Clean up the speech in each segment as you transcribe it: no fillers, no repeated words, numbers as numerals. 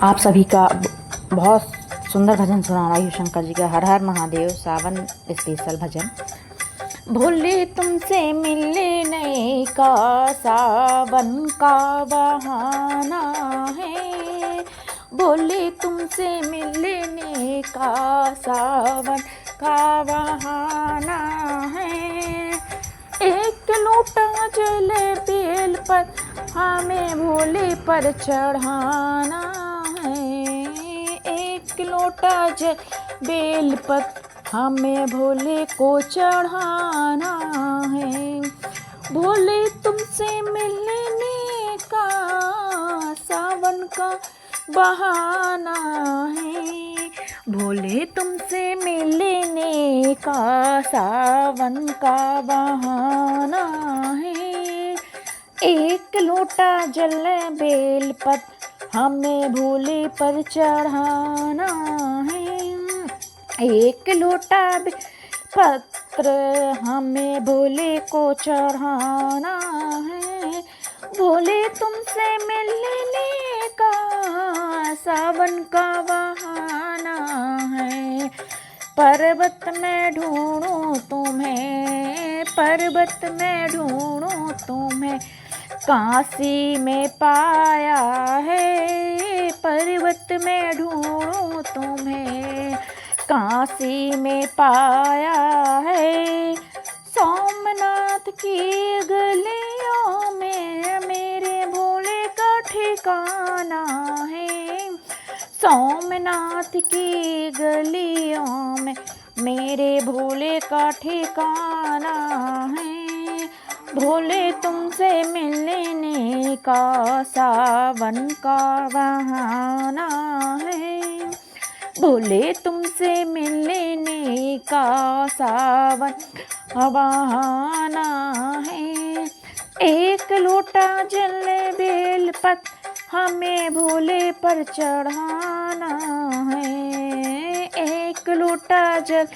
आप सभी का बहुत सुंदर भजन सुना रही हूँ शंकर जी का। हर हर महादेव सावन स्पेशल भजन। भोले तुमसे मिलने का सावन का बहाना है। भोले तुमसे मिलने का सावन का बहाना है। एक लोटा जल बेल पर हमें भोले पर चढ़ाना है। एक लोटा जल बेल पर हमें भोले को चढ़ाना है। भोले तुमसे मिलने का सावन का बहाना है। भोले तुमसे मिलने का सावन का बहाना है। एक लोटा जल बेल पर हमें भोले पर चढ़ाना है। एक लोटा पत्र हमें भोले को चढ़ाना है। भोले तुमसे मिलने का सावन का बहाना है। पर्वत में ढूंढूं तुम्हें, पर्वत में ढूंढूं तुम्हें, काशी में पाया है। पर्वत में ढूंढूं तुम्हें, काशी में पाया है। सोमनाथ की गलियों में मेरे भोले का ठिकाना है। सोमनाथ की गलियों में मेरे भोले का ठिकाना है। भोले तुमसे मिलने का सावन का बहाना है। भोले तुमसे मिलने का सावन का बहाना है। एक लोटा जल बेल पर हमें भोले पर चढ़ाना है। एक लोटा जल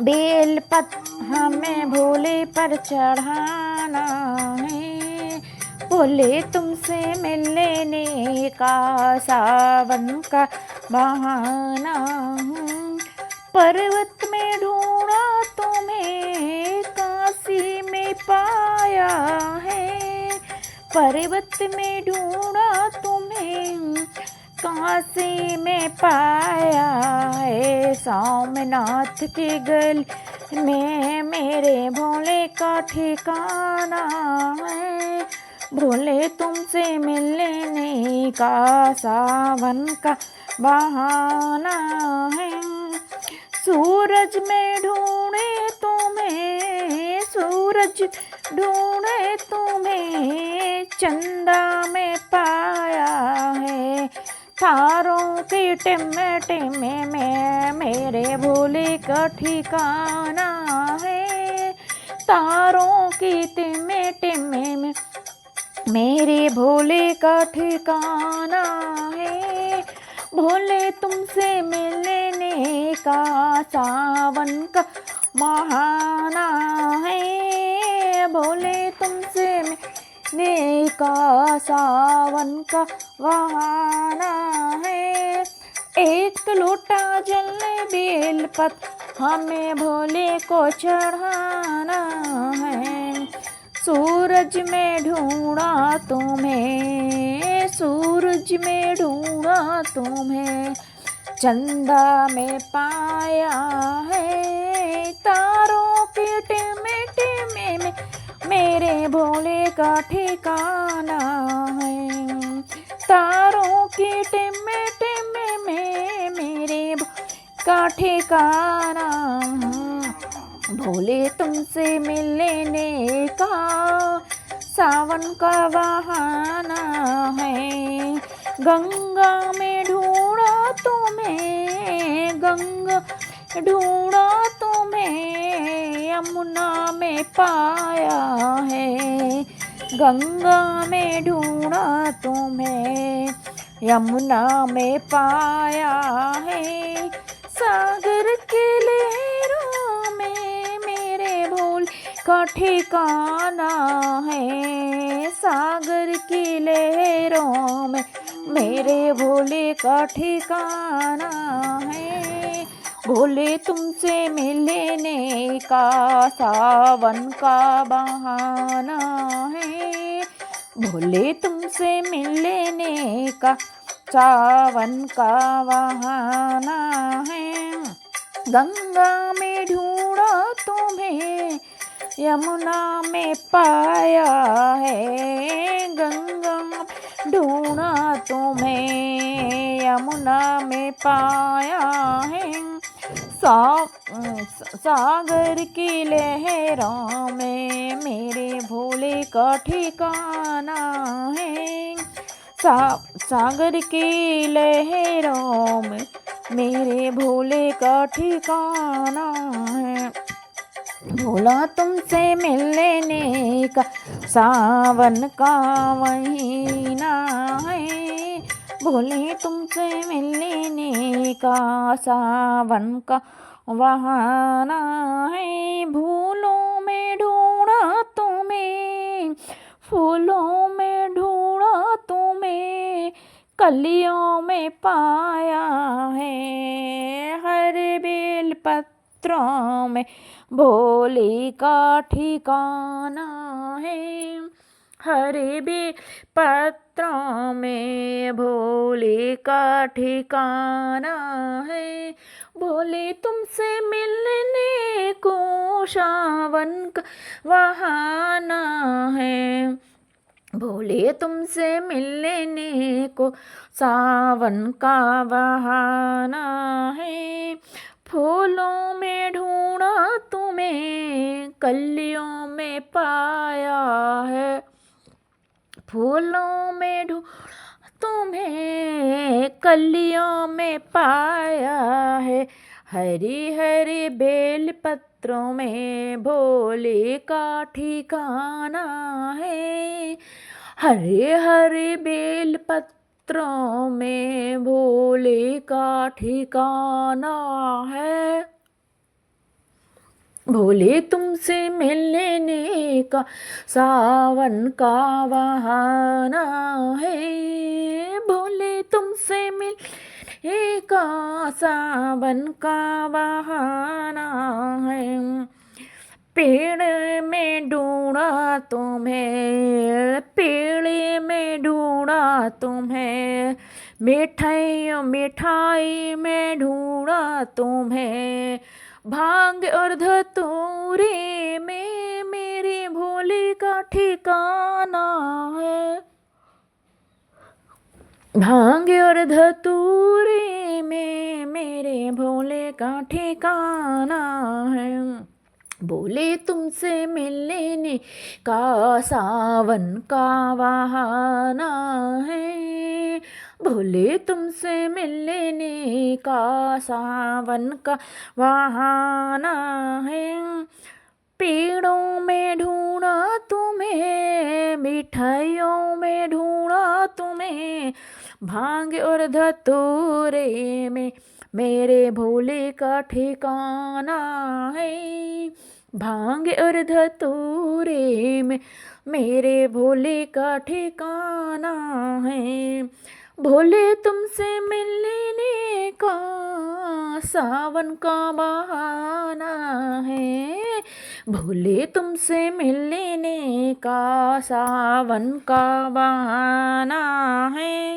बेल पत्र हमें भोले पर चढ़ाना है। भोले तुमसे मिलने का सावन का बहाना है। पर्वत में ढूंढा तुम्हें, काशी में पाया है। पर्वत में ढूंढा तुम्हें, काशी में पाया है। सोमनाथ के गल में मेरे भोले का ठिकाना है। भोले तुमसे मिलने का सावन का बहाना है। सूरज में ढूंढे तुम्हें, सूरज ढूंढे तुम्हें, चंदा में पाया है। तारों के टिमे टिमे में मेरे भोले का ठिकाना है। तारों के टिमे टिमे में मेरे भोले का ठिकाना है। भोले तुमसे मिलने का सावन का बहाना है। भोले तुमसे मिलने का सावन का बहाना है। एक लोटा जल बेल पत्र हमें भोले को चढ़ाना है। सूरज में ढूंढा तुम्हें, सूरज में ढूंढा तुम्हें, चंदा में पाया है। तारों के टिमे टिमे में मेरे भोले का ठिकाना है। तारों के टिमे टिमे में मेरे का ठिकाना। भोले तुमसे मिलने का सावन का बहाना है। गंगा में ढूंढा तुम्हें, गंगा ढूंढा तुम्हें, यमुना में पाया है। गंगा में ढूंढा तुम्हें, यमुना में पाया है। सागर के लहरों में मेरे भोले का ठिकाना है। सागर की लहरों में मेरे भोले का ठिकाना है। भोले तुमसे मिलने का सावन का बहाना है। भोले तुमसे मिलने का सावन का बहाना है। गंगा में ढूंढा तुम्हें, यमुना में पाया है। गंगा में ढूंढा तुम्हें, यमुना में पाया है। सागर की लहरों में मेरे भोले का ठिकाना है। सागर की लहरों में मेरे भोले का ठिकाना है। भोला तुमसे मिलने का सावन का महीना है। भोले तुमसे मिलने का सावन का बहाना है। फूलों में ढूंढा तुम्हें, फूलों में ढूंढा तुम्हें, कलियों में पाया है। हर बेल पत्रों में भोले का ठिकाना है। हरे बेल पत्रों में भोले का ठिकाना है। भोले तुमसे मिलने को सावन का बहाना है। भोले तुमसे मिलने को सावन का बहाना है। फूलों में ढूंढा तुम्हें, कलियों में पाया है। फूलों में ढूंढा तुम्हें, कलियों में पाया है। हरी हरी बेल पत्रों में भोले का ठिकाना है। हरे हरे बेल पत्रों में भोले का ठिकाना है। भोले तुमसे मिलने का सावन का बहाना है। भोले तुमसे मिलने का सावन का बहाना है। पेड़ में ढूंढा तुम्हें, पेड़ में ढूंढा तुम्हें, मिठाई में ढूंढा तुम्हें। भांग और धतूरे में मेरे भोले का ठिकाना है। भांग और धतूरे में मेरे भोले का ठिकाना है। भोले तुमसे मिलने का सावन का बहाना है। भोले तुमसे मिलने का सावन का बहाना है। पेड़ों में ढूंढा तुम्हें, मिठाइयों में ढूंढा तुम्हें, भांग और धतूरे में मेरे भोले का ठिकाना है। भांग और धतूरे में मेरे भोले का ठिकाना है। भोले तुमसे मिलने का सावन का बहाना है। भोले तुमसे मिलने का सावन का बहाना है।